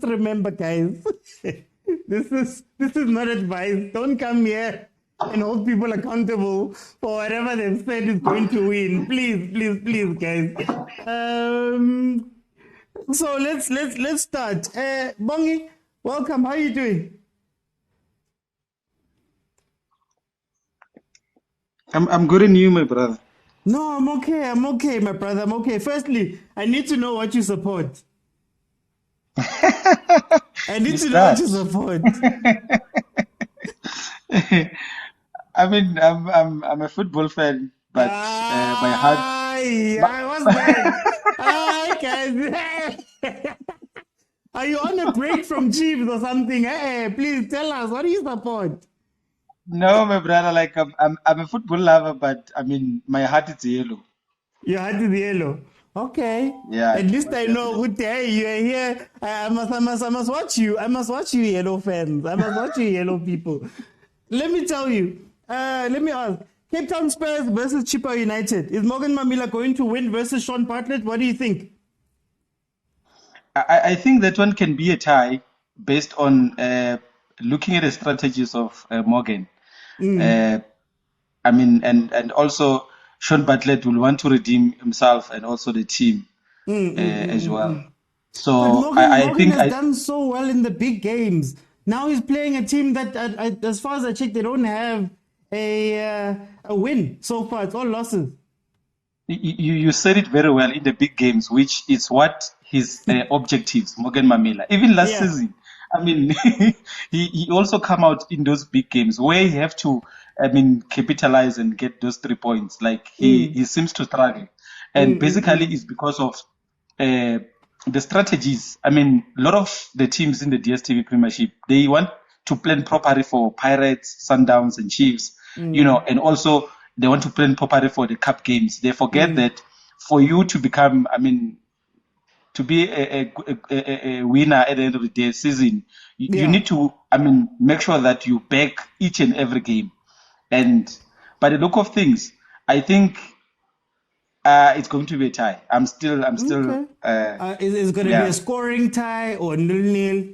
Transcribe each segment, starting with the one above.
remember, guys. This is not advice. Don't come here and hold people accountable for whatever they've said is going to win. Please, guys. So let's start. Bongi, welcome. How are you doing? I'm good in you, my brother. No, I'm okay, my brother. I'm okay. Firstly, I need to know what you support. I need You to know what start. you support. I mean, I'm a football fan, but my heart. But What's that? Ay, guys. Are you on a break from Chiefs or something? Please tell us, what do you support? no, my brother, like I'm a football lover, but I mean, my heart is yellow. Your heart is yellow. Okay. Yeah, At least most I know. definitely. Good day. You are here. I must watch you. I must watch you, yellow fans. I must watch you, yellow people. Let me tell you. Let me ask. Cape Town Spurs versus Chippa United. Is Morgan Mamila going to win versus Sean Bartlett? What do you think? I think that one can be a tie based on looking at the strategies of Morgan. Mm, Uh, I mean, and also Sean Bartlett will want to redeem himself and also the team as well. mm. But So I Morgan think has done so well in the big games. Now he's playing a team that, as far as I check, they don't have a win so far. It's all losses. you said it very well in the big games, which is what his objectives, Morgan Mamela. Even last Yeah. season, I mean, he also come out in those big games where he have to, I mean, capitalize and get those 3 points. Like he Mm, seems to struggle, and mm, basically mm, it's because of uh, the strategies. I mean, a lot of the teams in the DSTV Premiership, they want to plan properly for Pirates, Sundowns, and Chiefs, mm, and also they want to plan properly for the cup games. They forget mm, that for you to become, I mean, to be a winner at the end of the day season, you yeah. need to, I mean, make sure that you back each and every game. And by the look of things, I think it's going to be a tie. I'm still, Okay. Is it going to be a yeah. scoring tie or nil-nil?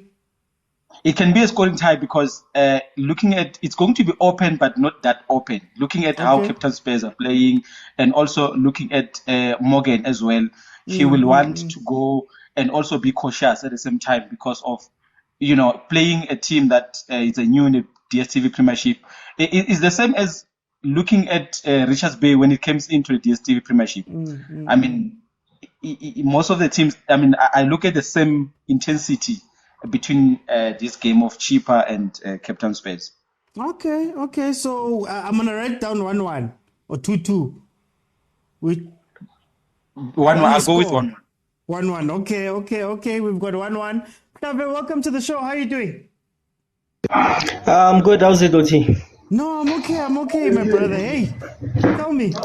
It can be a scoring tie because looking at it's going to be open, but not that open. Looking at how Okay. Captain Spurs are playing, and also looking at Morgan as well, he Mm, will mm, want mm. to go and also be cautious at the same time because of playing a team that is a new in the DSTV Premiership. It's the same as looking at Richards Bay when it comes into the DSTV Premiership. I mean, most of the teams, I mean, I look at the same intensity between this game of Cheaper and Captain Spades. Okay. So I'm going to write down 1-1 or 2-2. We, on the I'll go with score. 1-1. 1-1. Okay. We've got 1-1. Kave, welcome to the show. How are you doing? I'm good. How's it, Oti? No, I'm okay, my brother. Hey, tell me.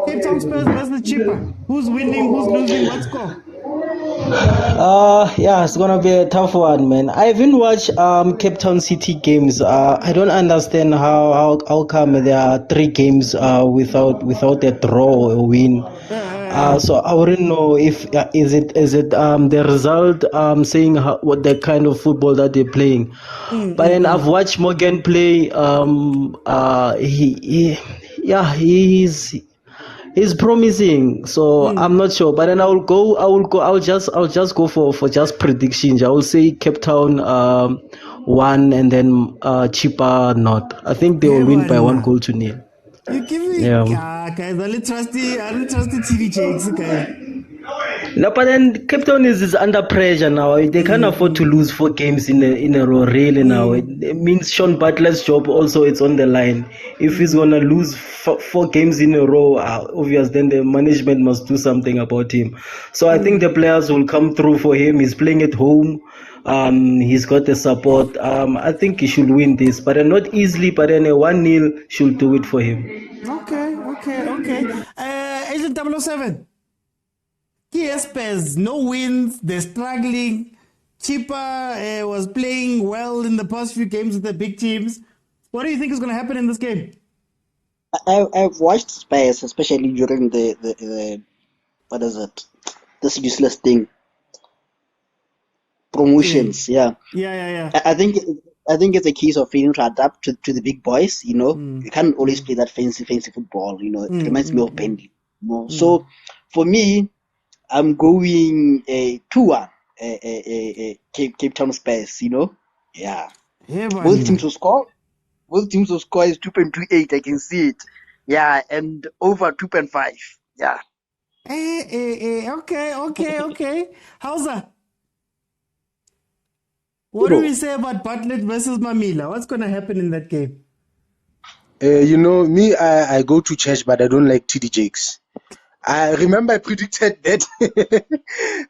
Cape Town Spurs versus Chippa. Who's winning? Who's losing? What score? Yeah, it's gonna be a tough one, man. I haven't watched Cape Town City games. I don't understand how come there are 3 games without a draw or a win. So I wouldn't know if is it the result saying what the kind of football that they're playing. But then I've watched Morgan play. Yeah, he's promising, so I'm not sure. But then I'll just go for just predictions. I will say Cape Town one and then Chipa not. I think they will win by 1 goal to 0. You give me, Yeah. guys. I don't trust the TV checks, guys. No, but then Cape Town is under pressure now. They can't afford to lose 4 games in a row. Really now, it means Sean Butler's job also it's on the line. If he's gonna lose 4 games in a row, obvious then the management must do something about him. So I think the players will come through for him. He's playing at home. He's got the support. I think he should win this, but not easily. But then a 1-0 should do it for him. Okay. Agent 007. Spurs, no wins. They're struggling. Chipa was playing well in the past few games with the big teams. What do you think is going to happen in this game? I've watched Spurs, especially during the what is it? This useless thing. promotions. Yeah. Yeah. I think it's a case of failing to adapt to the big boys. You can't always play that fancy football. It reminds me of Bentley. So for me, I'm going 2-1 Cape Town Spurs. Yeah. Yeah, Both teams man. will score. Both teams will score is 2.28. I can see it. Yeah, and over 2.5. Yeah. Okay. How's that? What do we say about Bartlett versus Mamila? What's going to happen in that game? Me, I go to church, but I don't like TD Jakes. I remember I predicted that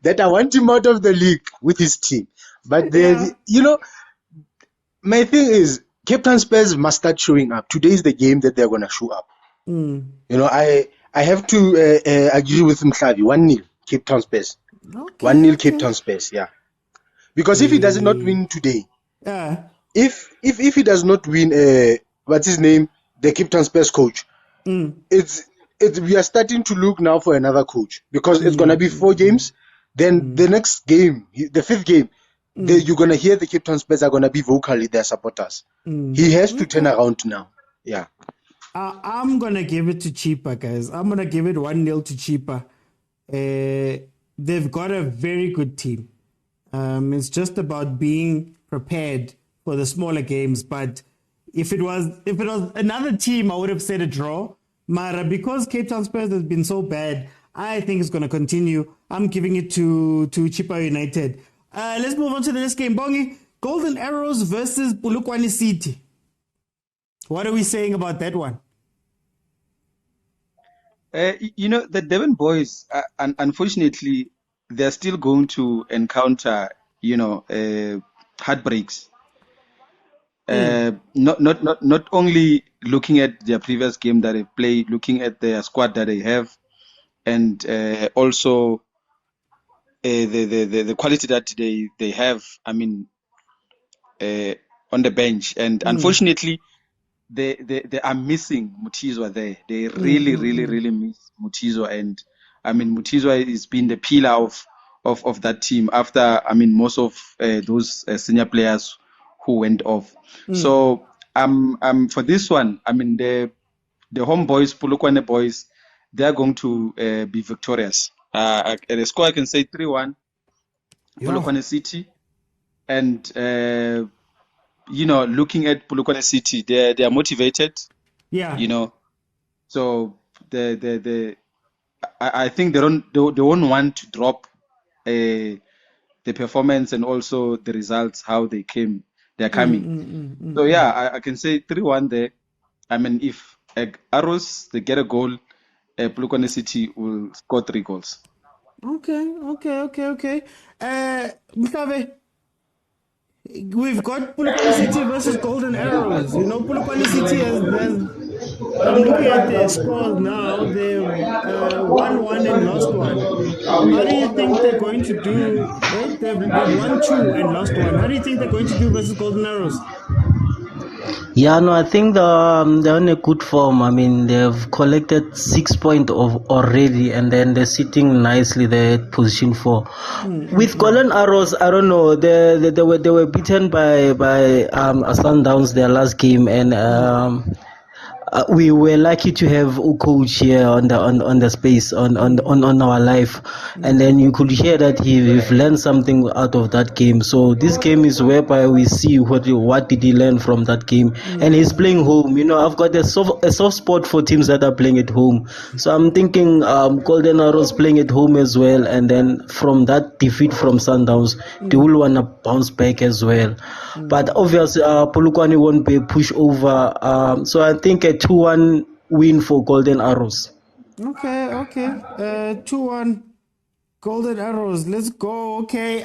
that I want him out of the league with his team. But my thing is, Cape Town Spurs must start showing up. Today is the game that they're going to show up. I have to agree with Mhlavi. 1-0 Cape Town Spurs. 1-0 Cape Town Spurs, yeah. Because if he does not win today, if he does not win, what's his name, the Cape Town Spurs coach, we are starting to look now for another coach because it's gonna be 4 games. Then the next game, the 5th game, you're gonna hear the Cape Town Spurs are gonna be vocally their supporters. He has to turn around now. Yeah. I'm gonna give it to Cheaper, guys. I'm gonna give it 1-0 to Cheaper. They've got a very good team. It's just about being prepared for the smaller games. But if it was another team, I would have said a draw. Mara, because Cape Town Spurs has been so bad, I think it's going to continue. I'm giving it to Chippa United. Let's move on to the next game. Bongi, Golden Arrows versus Polokwane City. What are we saying about that one? The Devon boys, unfortunately, they're still going to encounter, heartbreaks. Not only looking at their previous game that they played, looking at their squad that they have, and also the quality that they have. I mean, on the bench, and unfortunately, they are missing Mutizwa there. They really miss Mutizwa, and I mean Mutizwa has been the pillar of that team after most of those senior players who went off. So for this one, the homeboys, Polokwane boys, they are going to be victorious. At the score, I can say 3-1 Polokwane City, and looking at Polokwane City, they are motivated. Yeah. So I think they won't want to drop the performance and also the results how they're coming. So yeah, I can say 3-1 there. If Arrows they get a goal, Polokwane City will score 3 goals. Okay. Mhlave, we've got Polokwane City versus Golden Arrows. Polokwane City I'm looking at their scores now. They've won 1 and lost 1. How do you think they're going to do? Right? They've won 2 and lost 1. How do you think they're going to do versus Golden Arrows? Yeah, no, I think they're on a good form. They've collected 6 points already, and then they're sitting nicely there at position 4. With Golden Arrows, I don't know. They were beaten by Sundowns their last game, and we were lucky to have a coach here on the space on our live, and then you could hear that we've learned something out of that game. So this game is whereby we see what did he learn from that game, and he's playing home. I've got a soft spot for teams that are playing at home, so I'm thinking Golden Arrows playing at home as well, and then from that defeat from Sundowns, they will want to bounce back as well. But obviously, Polokwane won't be pushed over. So I think a 2-1 win for Golden Arrows. Okay. 2-1 Golden Arrows. Let's go. Okay.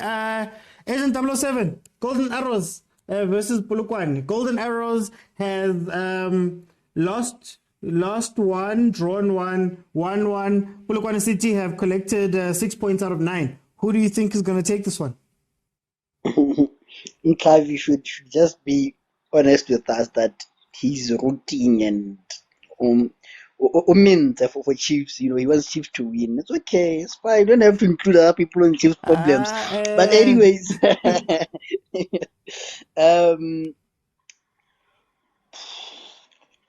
Agent 007, Golden Arrows versus Polokwane. Golden Arrows has lost 1, drawn 1, won 1. Polokwane City have collected 6 points out of 9. Who do you think is going to take this one? Clive should just be honest with us that his routine and for Chiefs. You know, he wants Chiefs to win. It's okay. It's fine. You don't have to include other people in Chiefs' problems. But anyways,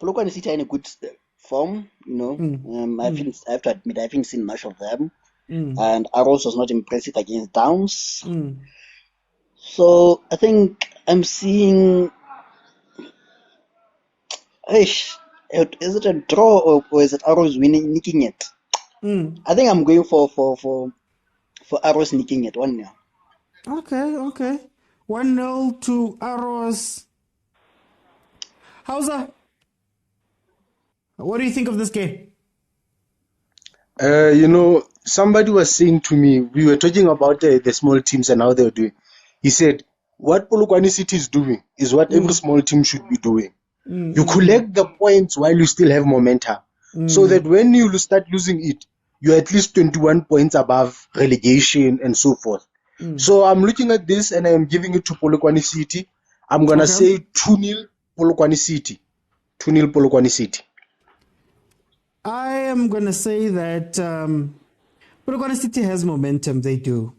Polokwane City are in a good form. You know, I have to admit I haven't seen much of them. And Arrows was not impressive against Downs. So I think I'm seeing. Is it a draw or is it Arrows winning, nicking it? I think I'm going for Arrows nicking it 1-0. Okay. 1-0 to Arrows. Khoza, what do you think of this game? You know, somebody was saying to me, we were talking about the small teams and how they're doing. He said, what Polokwane City is doing is what every small team should be doing. You collect the points while you still have momentum. So that when you start losing it, you're at least 21 points above relegation and so forth. So I'm looking at this and I'm giving it to Polokwane City. I'm going to say 2-0 Polokwane City. 2-0 Polokwane City. I am going to say that Polokwane City has momentum. They do.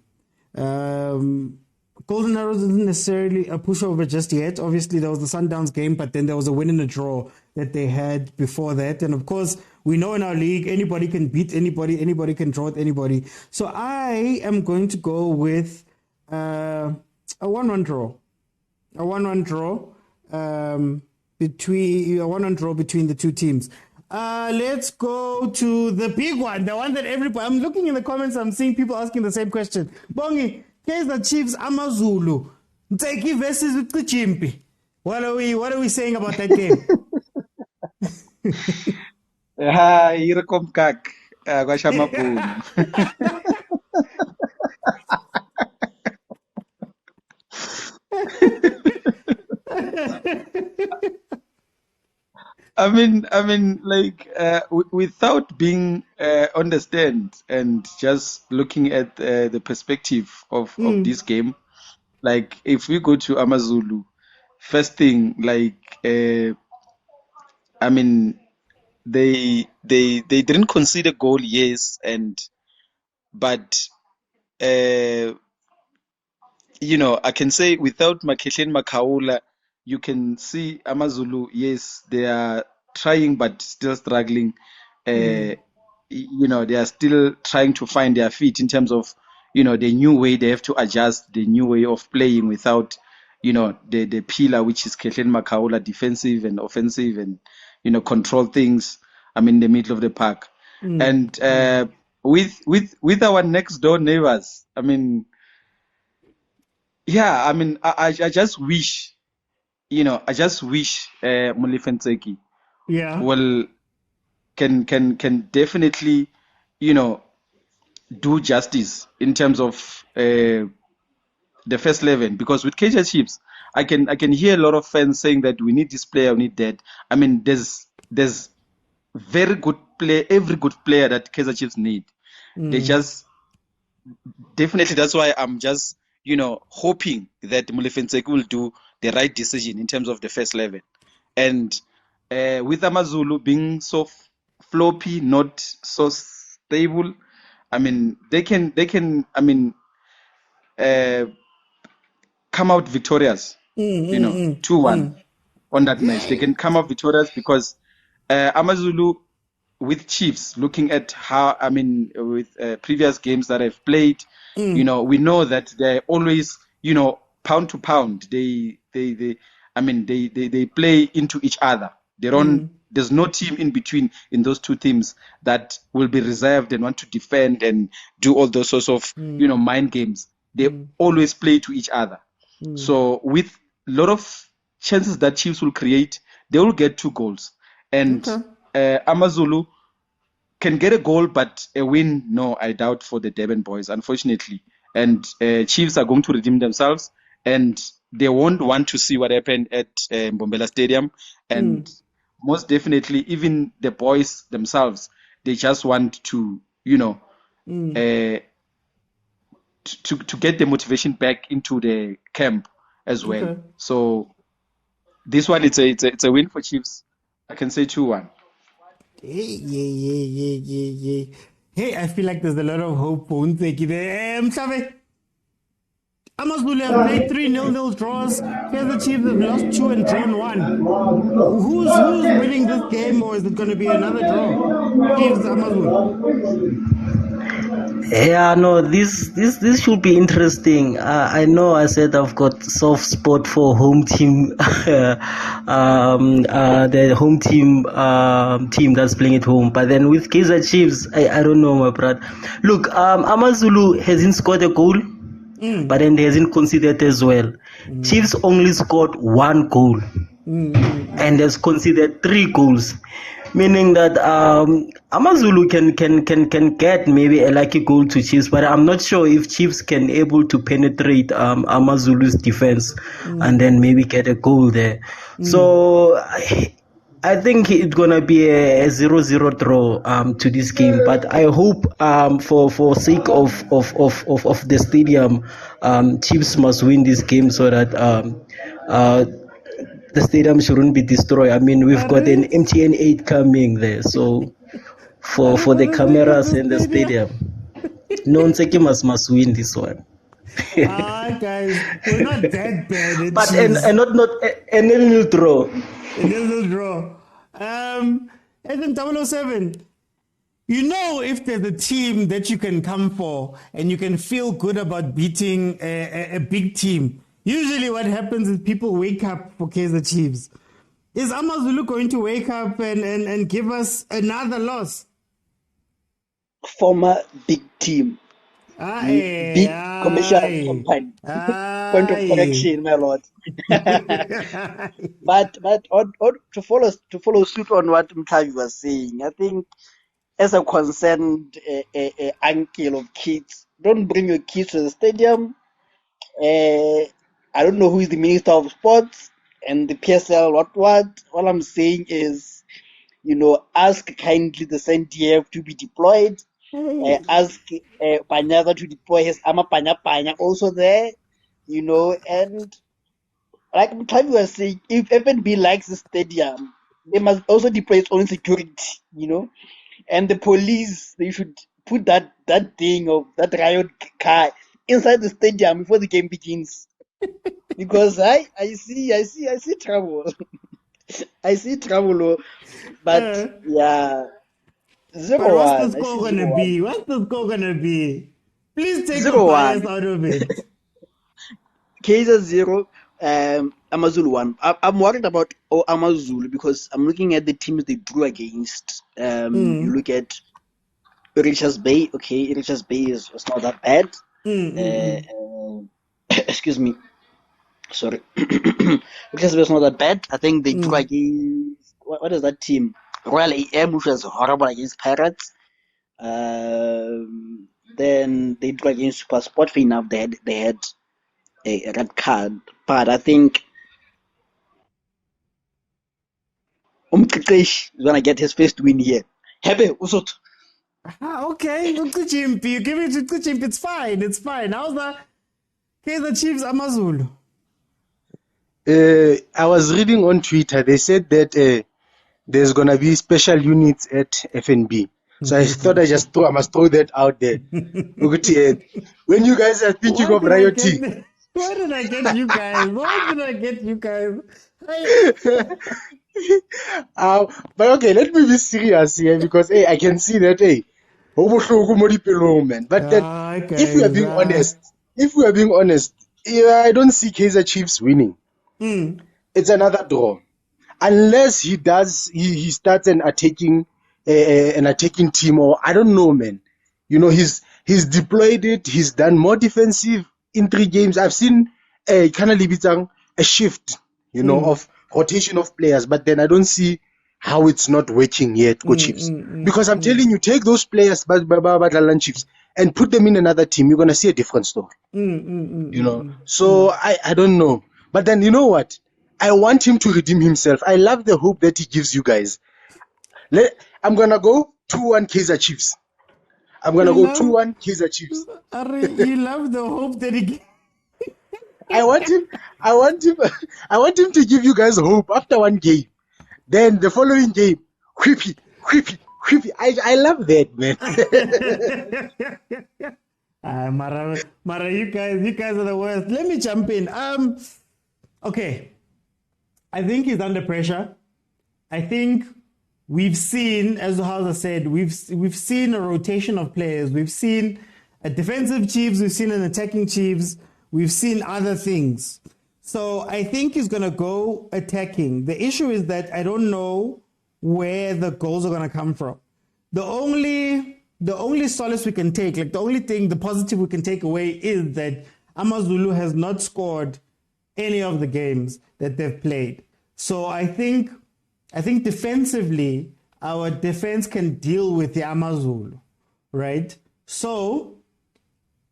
Golden Arrows isn't necessarily a pushover just yet. Obviously, there was the Sundowns game, but then there was a win and a draw that they had before that. And of course, we know in our league, anybody can beat anybody, anybody can draw with anybody. So I am going to go with a 1-1 draw. A 1-1 draw between the two teams. Let's go to the big one, the one that everybody. I'm looking in the comments. I'm seeing people asking the same question. Bongi, Kaizer Chiefs Amazulu, ntseki versus Chimpi. What are we saying about that game? Irikom kak, kwashamabhunu. I mean, like, without being on the stand and just looking at the perspective of this game, like, if we go to Amazulu, first thing, like, I mean, they didn't concede a goal, yes, but you know, I can say without Makhehleni Makaula, you can see Amazulu, yes, they are trying but still struggling. You know, they are still trying to find their feet in terms of, you know, the new way they have to adjust, the new way of playing without, you know, the pillar, which is Khehleni Makaula, defensive and offensive and, you know, control things, I mean, in the middle of the park. And with our next door neighbors, I mean, yeah, I mean, I just wish, you know, molefi ntseki can definitely, you know, do justice in terms of the first 11, because with Kaizer Chiefs, I can hear a lot of fans saying that we need this player, we need that. I mean, there's very good player, every good player that Kaizer Chiefs need. They just definitely, that's why I'm just, you know, hoping that molefi ntseki will do the right decision in terms of the first 11. And with Amazulu being so floppy, not so stable, I mean, they can, I mean, come out victorious, you know, 2-1 on that match. They can come out victorious because Amazulu with Chiefs, looking at how, I mean, with previous games that I've played, you know, we know that they're always, you know, pound to pound. They play into each other. They don't. There's no team in between in those two teams that will be reserved and want to defend and do all those sorts of, you know, mind games. They always play to each other. So with a lot of chances that Chiefs will create, they will get 2 goals. And Amazulu can get a goal, but a win, no, I doubt for the Durban boys, unfortunately. And Chiefs are going to redeem themselves, and they won't want to see what happened at Mbombela Stadium. And most definitely, even the boys themselves, they just want to, you know, to get the motivation back into the camp as well. So this one, it's a win for Chiefs. I can say 2-1. Hey, I feel like there's a lot of hope for ntseki there. Mhlave, AmaZulu have played 3-0 draws. Kaizer Chiefs have lost 2 and drawn 1. Who's winning this game, or is it going to be another draw? Chiefs, AmaZulu. Yeah, no, this should be interesting. I know I said I've got soft spot for home team, the home team team that's playing at home. But then with Kaizer Chiefs, I don't know, my brother. Look, AmaZulu hasn't scored a goal, but then they hasn't conceded as well. Chiefs only scored 1 goal and has conceded 3 goals. Meaning that AmaZulu can get maybe a lucky goal to Chiefs, but I'm not sure if Chiefs can able to penetrate AmaZulu's defense and then maybe get a goal there. So I think it's gonna be a 0-0 draw to this game, but I hope for sake of the stadium, Chiefs must win this game so that the stadium shouldn't be destroyed. I mean, we've got an MTN 8 coming there, so for the cameras in the stadium, no ntseki must win this one. Guys, we're not that bad. But and not a nil draw. A nil draw. And then 007. You know, if there's a team that you can come for and you can feel good about beating a big team, usually what happens is people wake up for Kaizer Chiefs. Is AmaZulu going to wake up and give us another loss? Former big team. Big commercial company. Point of correction, my lord. but to follow suit on what Mtavi was saying, I think as a concerned uncle of kids, don't bring your kids to the stadium. I don't know who is the Minister of Sports and the PSL, what. All I'm saying is, ask kindly the CNDF to be deployed. Ask Panyaza to deploy his Ama Panya also there, and like Mtavi was saying, if FNB likes the stadium, they must also deploy its own security, and the police, they should put that thing of that riot car inside the stadium before the game begins. Because I see trouble. I see trouble, but yeah, 0-1. What's the score gonna be? What's the score gonna be? Please take the bias out of it. Kaizer 0, AmaZulu 1. I'm worried about AmaZulu because I'm looking at the teams they drew against. You look at Richards Bay. Okay, Richards Bay is not that bad. Excuse me. Sorry. Richards Bay is not that bad. I think they drew against what is that team? Royal AM, which was horrible against Pirates. Then they drew against Super Sport. Fair enough, they had a red card, but I think Patrice is gonna get his first win here. Hebe Usut. Okay, you give it to Kuchimp. It's fine. How's that? Kaizer Chiefs, AmaZulu. I was reading on Twitter. They said that there's gonna be special units at FNB. So I thought I must throw that out there. When you guys are thinking of rioting. Why did I get you guys? But okay, let me be serious here because I can see that man. But then, if we are being honest, I don't see Kaizer Chiefs winning. It's another draw, unless he starts an attacking team, or I don't know, man. He's deployed it. He's done more defensive in 3 games. I've seen a shift, of rotation of players, but then I don't see how it's not working yet, Chiefs. Because I'm telling you, take those players, Chiefs, and put them in another team, you're gonna see a different story. So I don't know. But then you know what? I want him to redeem himself. I love the hope that he gives you guys. I'm gonna go 2-1 Kaizer Chiefs. I'm gonna go 2-1 Kaizer Chiefs. You love the hope that he. I want him to give you guys hope after one game. Then the following game, whippy, whippy. I love that, man. Mara, you guys are the worst. Let me jump in. Okay. I think he's under pressure. I think we've seen, as Khoza said, we've seen a rotation of players. We've seen a defensive Chiefs. We've seen an attacking Chiefs. We've seen other things. So I think he's going to go attacking. The issue is that I don't know where the goals are going to come from. The only solace we can take, like the only thing, the positive we can take away is that AmaZulu has not scored any of the games that they've played. So I think defensively, our defense can deal with the AmaZulu, right? So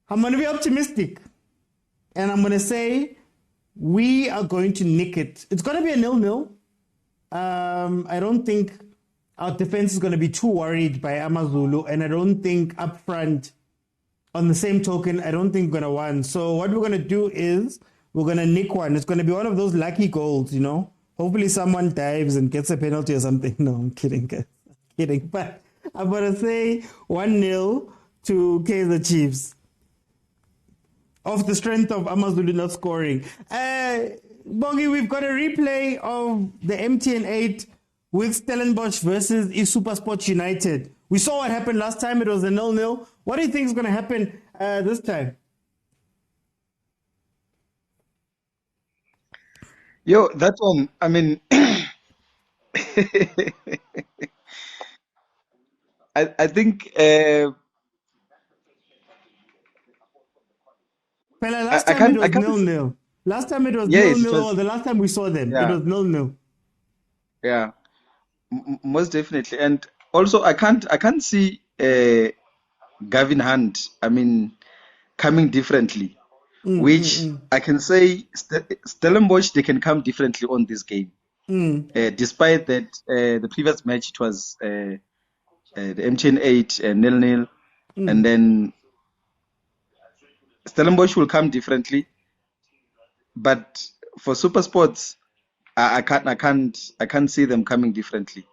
I'm going to be optimistic. And I'm going to say we are going to nick it. It's going to be a 0-0. I don't think our defense is going to be too worried by AmaZulu. And I don't think up front, on the same token, I don't think we're going to win. So what we're going to do is we're going to nick one. It's going to be one of those lucky goals, you know. Hopefully someone dives and gets a penalty or something. No, I'm kidding, guys. I'm kidding. But I'm going to say 1-0 to Kaizer Chiefs. Off the strength of AmaZulu not scoring. Bongi, we've got a replay of the MTN 8 with Stellenbosch versus iSuperSport United. We saw what happened last time. It was a 0-0. What do you think is going to happen this time? Yo, that one, I mean, I think Last time it was 0-0. Last time it was 0-0. The last time we saw them, it was 0-0. Yeah, most definitely. And also, I can't see Gavin Hunt, I mean, coming differently. Which I can say Stellenbosch, they can come differently on this game. Despite that, the previous match, it was the MTN 8 0-0. And then Stellenbosch will come differently. But for Super Sports, I can't see them coming differently.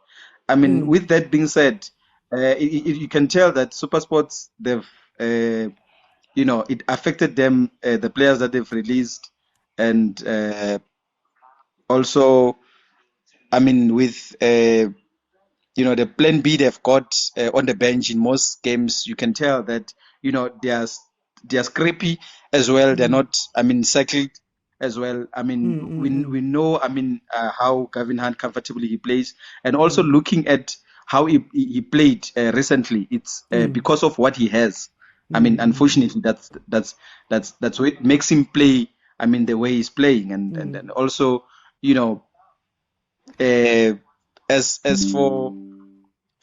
I mean, with that being said, you can tell that Super Sports, they've it affected them, the players that they've released, and also, I mean, with the plan B they've got on the bench in most games, you can tell that they are scrappy as well. They're not, I mean, cycled as well. I mean, we know, I mean, how Gavin Hunt comfortably he plays, and also looking at how he played recently, it's because of what he has. I mean, unfortunately, that's what makes him play. I mean, the way he's playing, and also, as for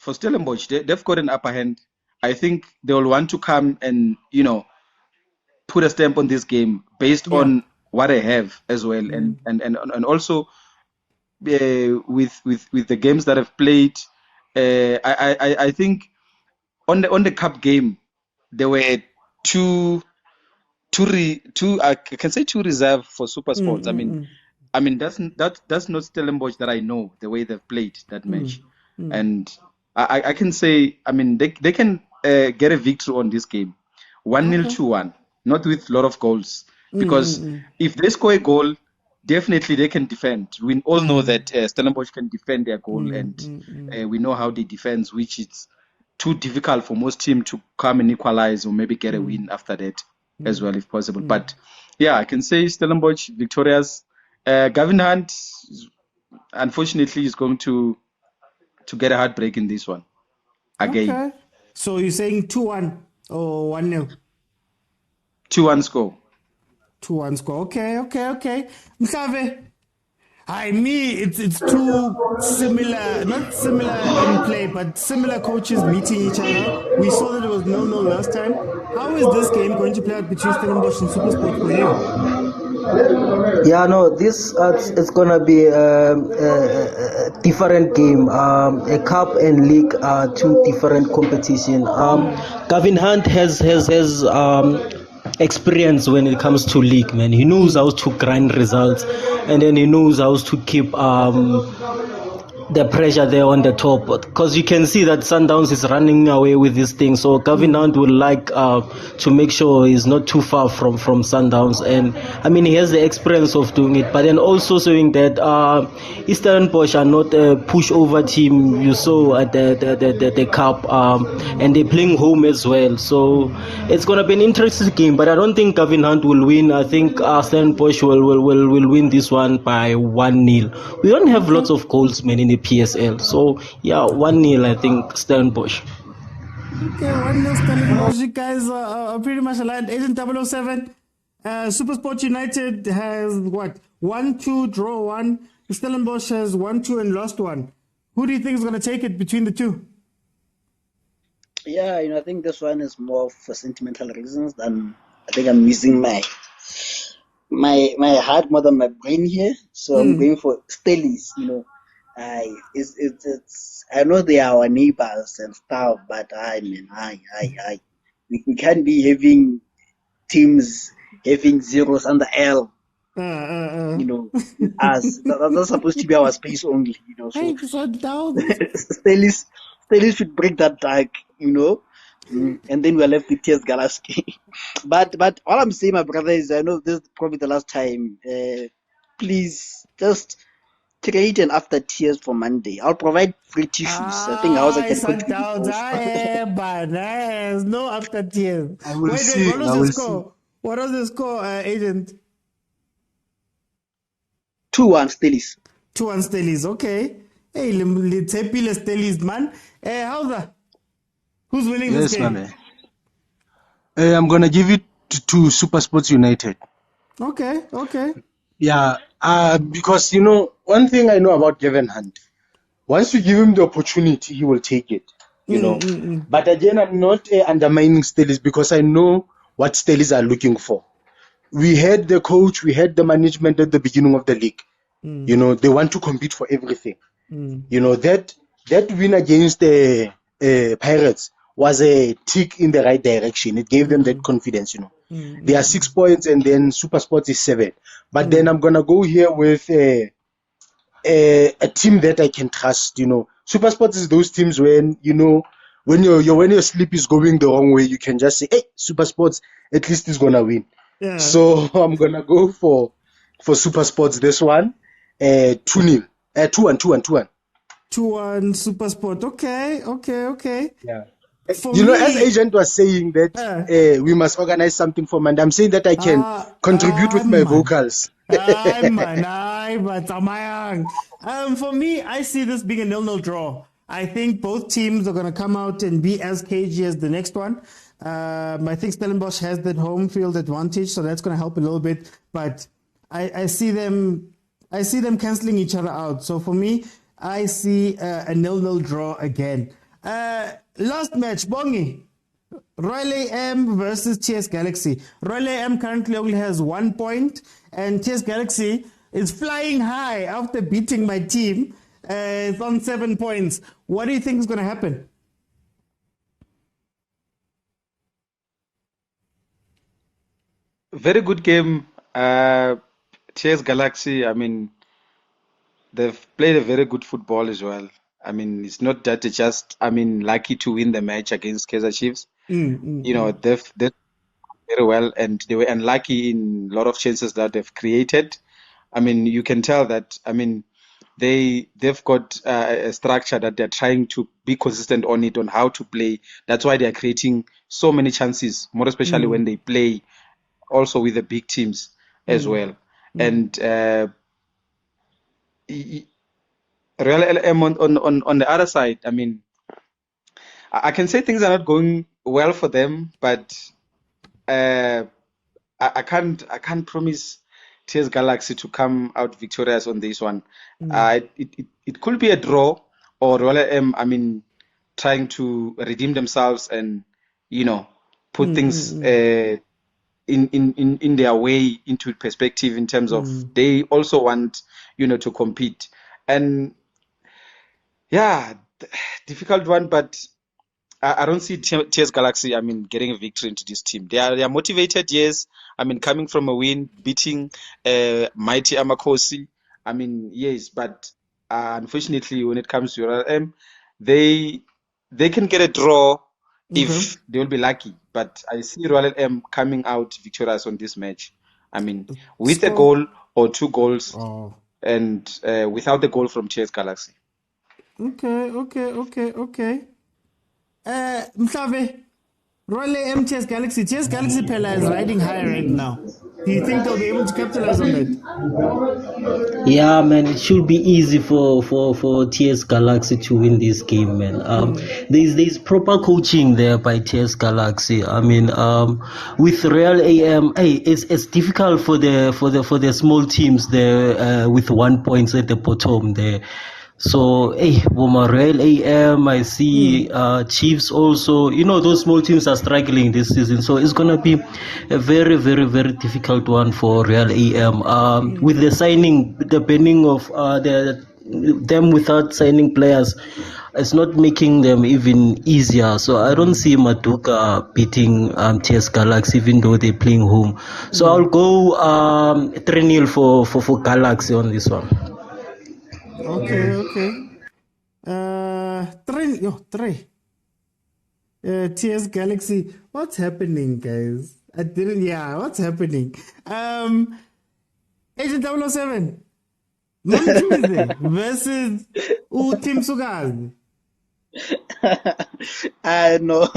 Stellenbosch, they've got an upper hand. I think they will want to come and put a stamp on this game based on what they have as well, and also with the games that I've played, I think on the cup game, there were two I can say two reserve for Super Sports. I mean that's not Stellenbosch that I know the way they've played that match, and I can say, I mean, they can get a victory on this game, 1-0 to 1, not with a lot of goals, because if they score a goal, definitely they can defend. We all know that Stellenbosch can defend their goal, and we know how they defend, which is too difficult for most teams to come and equalize or maybe get a win after that as well, if possible. But yeah, I can say Stellenbosch victorious. Gavin Hunt, unfortunately, is going to get a heartbreak in this one again. Okay. So you're saying 2-1 or 1-0? 2-1 score. 2-1 score. Okay. Mhlave, it's too similar, not similar in play, but similar coaches meeting each other. We saw that it was 0-0 last time. How is this game going to play out between Stellenbosch and SuperSport for you? Yeah, no, this it's gonna be a different game. A cup and league are two different competition. Gavin Hunt has experience when it comes to league, man. He knows how to grind results, and then he knows how to keep the pressure there on the top, because you can see that Sundowns is running away with this thing. So Gavin Hunt would like to make sure he's not too far from Sundowns, and I mean he has the experience of doing it. But then also saying that Stellenbosch are not a pushover team. You saw at the cup, and they're playing home as well. So it's gonna be an interesting game. But I don't think Gavin Hunt will win. I think Stellenbosch will win this one by 1-0. We don't have lots of goals, man, in the PSL. So yeah, 1-0. I think Stellenbosch. Okay, 1-0 Stellenbosch. You guys are pretty much aligned. Agent 007, Supersport United has what? 1-2, draw 1. Stellenbosch has 1-2 and lost 1. Who do you think is going to take it between the two? Yeah, I think this one is more for sentimental reasons than I think I'm using my heart more than my brain here. So I'm going for Stellies, it's I know they are our neighbors and stuff, but we can't be having teams having zeros under L. As that's supposed to be our space only, So Stellies should break that tag, and then we're left with Tears Galaxy. but all I'm saying, my brother, is I know this is probably the last time. Please just create an after tears for Monday. I'll provide free tissues. I think I can contribute. No after tears. I will see. What was the score? What was the score, Agent? 2-1 Stellies. 2-1 Stellies. Okay. Hey, let's happy Stellies, man. How's that? Who's winning this game? Yes, man. I'm gonna give it to Super Sports United. Okay. Yeah, because one thing I know about Gavin Hunt, once you give him the opportunity, he will take it. But again, I'm not undermining Stellies because I know what Stellies are looking for. We had the coach, we had the management at the beginning of the league. They want to compete for everything. That win against the Pirates was a tick in the right direction. It gave them that confidence, They are 6 points and then Super Sports is 7. But then I'm going to go here with a team that I can trust, Super Sports is those teams when, when your sleep is going the wrong way, you can just say, hey, Super Sports, at least is going to win. Yeah. So I'm going to go for Super Sports this one. 2-0. 2-1. 2-1 Super Sport. Okay. Yeah. As Agent was saying that we must organize something for Monday, I'm saying that I can contribute with my vocals. For me, I see this being a 0-0 draw. I think both teams are going to come out and be as cagey as the next one. I think Stellenbosch has that home field advantage, so that's going to help a little bit. But I see them cancelling each other out. So for me, I see a 0-0 draw again. Last match, Bongi. Royal AM versus TS Galaxy. Royal AM currently only has 1 point, and TS Galaxy is flying high after beating my team. It's on 7 points. What do you think is going to happen? Very good game. TS Galaxy, they've played a very good football as well. It's not that they're just, lucky to win the match against Kaizer Chiefs. They've very well, and they were unlucky in a lot of chances that they've created. You can tell that, they've got a structure that they're trying to be consistent on it, on how to play. That's why they're creating so many chances, more especially when they play also with the big teams as well. And Real LM on the other side, I can say things are not going well for them, but I can't promise TS Galaxy to come out victorious on this one. It could be a draw, or Royal M, trying to redeem themselves and put things in their way into perspective in terms of they also want to compete. And yeah, difficult one, but I don't see TS Galaxy, getting a victory into this team. They are motivated, yes. Coming from a win, beating mighty Amakosi. Yes, but unfortunately, when it comes to Royal M, they can get a draw if they will be lucky. But I see Royal M coming out victorious on this match. I mean, with a goal or 2 goals, and without the goal from TS Galaxy. Okay. Mhlave, Royal MTS Galaxy. TS Galaxy Pella is riding high right now. Do you think they'll be able to capitalize on that? Yeah, man, it should be easy for TS Galaxy to win this game, man. There's proper coaching there by TS Galaxy. I mean, with Real AM, it's difficult for the small teams there with 1 point at the bottom there. So, Real AM, I see Chiefs also. You know, those small teams are struggling this season. So it's going to be a very, very, very difficult one for Real AM. With the signing, depending of them without signing players, it's not making them even easier. So I don't see Maduka beating TS Galaxy, even though they're playing home. So I'll go 3-0 for Galaxy on this one. Okay. 3. TS Galaxy. What's happening, guys? What's happening? Agent 007. Mduduzi versus Team Sugazi. No,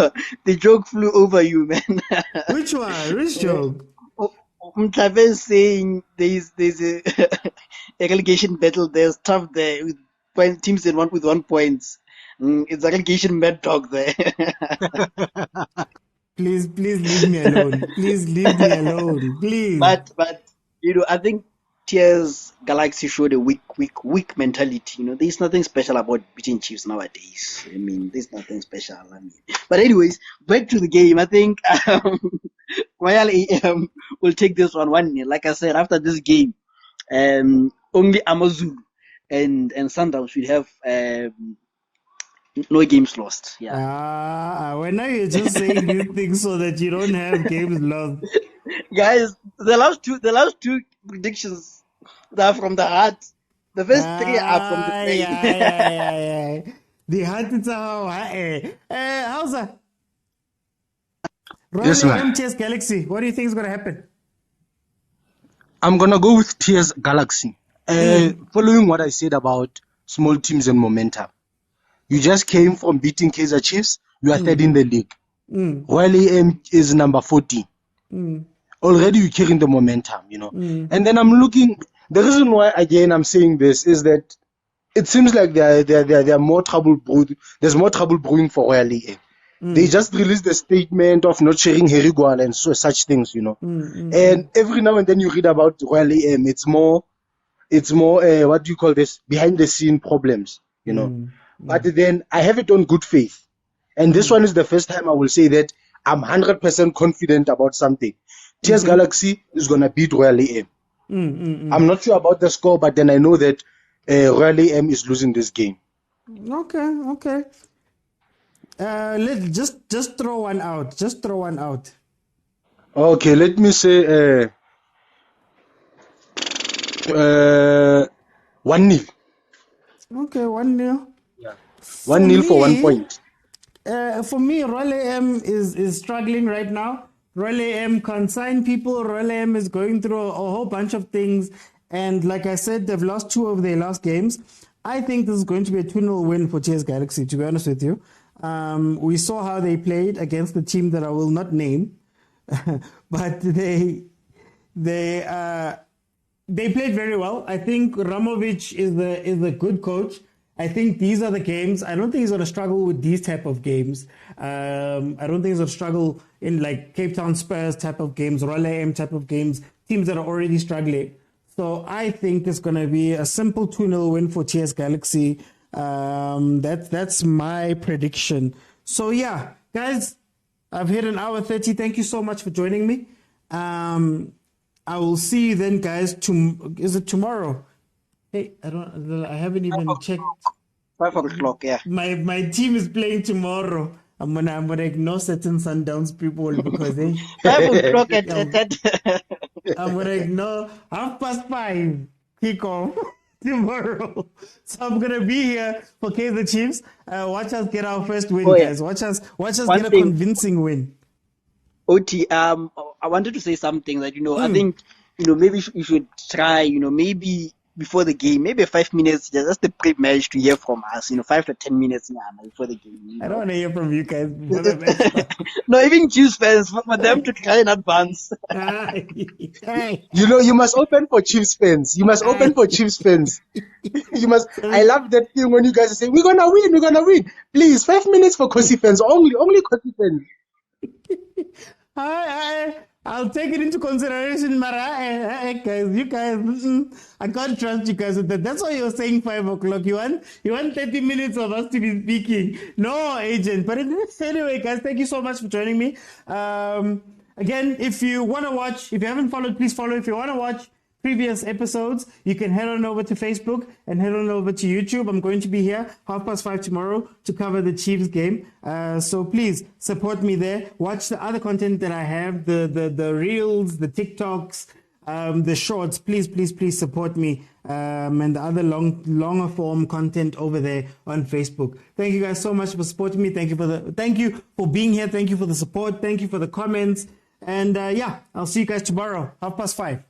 the joke flew over you, man. Which one? Which joke? Mtave is saying there's a relegation battle. There's tough there with teams in with 1 point. It's a relegation mad dog there. Please leave me alone. Please leave me alone. Please. But I think TS Galaxy showed a weak mentality. There's nothing special about beating Chiefs nowadays. I mean, there's nothing special. But anyways, back to the game. I think Royal AM will take this one 1-0. Like I said, after this game, only Amazulu and Sundowns will have no games lost. Yeah. When are you just saying these things so that you don't have games lost? Guys, the last two predictions are from the heart. The first 3 are from the brain. Yeah. The heart is how's that? Yes, man. MTS Galaxy. What do you think is going to happen? I'm gonna go with TS Galaxy. Following what I said about small teams and momentum. You just came from beating Kaizer Chiefs. You are third in the league. While AM is number 40. Already you're carrying the momentum, And then I'm looking. The reason why again I'm saying this is that it seems like there are more trouble brewing. There's more trouble brewing for Royal AM. They just released a statement of not sharing Herigual and such things, And every now and then you read about Royal AM. It's more what do you call this? Behind the scene problems, But then I have it on good faith. And this one is the first time I will say that I'm 100% confident about something. TS Galaxy is going to beat Royal AM. I'm not sure about the score, but then I know that Royal AM is losing this game. Okay. Let's just throw one out. Okay, let me say 1-0. Okay, 1-0. Yeah. 1-0 for 1 point. For me, Royal AM is struggling right now. Royal AM can't sign people. Royal AM is going through a whole bunch of things. And like I said, they've lost 2 of their last games. I think this is going to be a 2-0 win for TS Galaxy, to be honest with you. We saw how they played against the team that I will not name. But they played very well. I think Ramovic is a good coach. I think these are the games. I don't think he's going to struggle with these type of games. I don't think he's going to struggle in like Cape Town Spurs type of games, Royal AM type of games, teams that are already struggling. So I think it's going to be a simple 2-0 win for TS Galaxy. That's my prediction. So yeah, guys, I've hit an hour 30. Thank you so much for joining me. I will see you then, guys. Is it tomorrow? Hey, I haven't even checked. 5 o'clock, yeah. My team is playing tomorrow. I'm gonna ignore certain Sundowns people because they 5 o'clock at I'm gonna ignore 5:30 kickoff. tomorrow. So I'm gonna be here for Kaizer Chiefs. Watch us get our first win, Oh, yeah. guys. Watch us One get a thing. convincing win. OT, I wanted to say something that, I think, maybe you should try, maybe before the game, maybe 5 minutes, just the pre-match to hear from us, 5 to 10 minutes before the game. I don't want to hear from you guys before the match starts. No, even Chiefs fans, for them to try in advance. Hey. You must open for Chiefs fans. You must open for Chiefs fans. You must. I love that thing when you guys say, we're going to win. Please, 5 minutes for Kosi fans. Only Kosi fans. I'll take it into consideration, Mara. Guys, you guys, I can't trust you guys with that. That's why you're saying 5 o'clock. You want 30 minutes of us to be speaking. No, agent. But anyway, guys, thank you so much for joining me. Again, if you want to watch, if you haven't followed, please follow. If you want to watch previous episodes, you can head on over to Facebook and head on over to YouTube. I'm going to be here 5:30 tomorrow to cover the Chiefs game. So please support me there. Watch the other content that I have, the reels, the TikToks, the shorts. Please support me. And the other longer form content over there on Facebook. Thank you guys so much for supporting me. Thank you for being here. Thank you for the support. Thank you for the comments. And I'll see you guys tomorrow, 5:30.